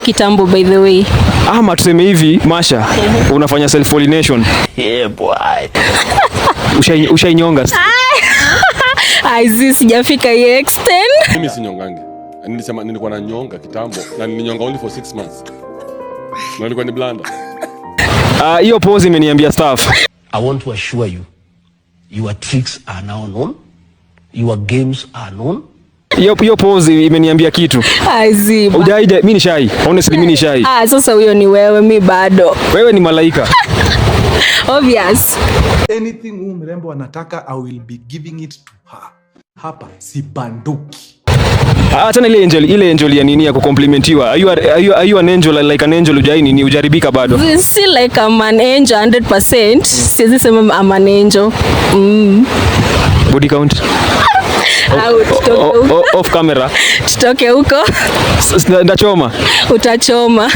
Kitambo by the way. Ama tuseme hivi, Masha, unafanya self pollination. Yeah boy. Ushainyonga? Aizi sijafika hiyo extend. Mimi si nyongange. Nilisema nilikuwa na nyonga kitambo na nilinyonga only for 6 months. Na nilikuwa ni blanda. Hiyo pose imeniambia staff. I want to assure you, your tricks are now known. Your games are known. Hiyo pose imeniambia kitu. Aizi. Hujaida, mimi ni shy. Honestly mimi ni shy. Sasa huyo ni wewe, mimi bado. Wewe ni malaika. Obvious. Anything huyu mrembo anataka, I will be giving it to her. Hapa si banduki. Hata ile angel ya nini ya kucomplimentiwa. Are you an angel, like an angel? Hujaribika bado? Si like I'm an angel 100%. Siwezi sema I'm an angel. Body count. Off camera. Tutoke huko. Ndachoma. Utachoma.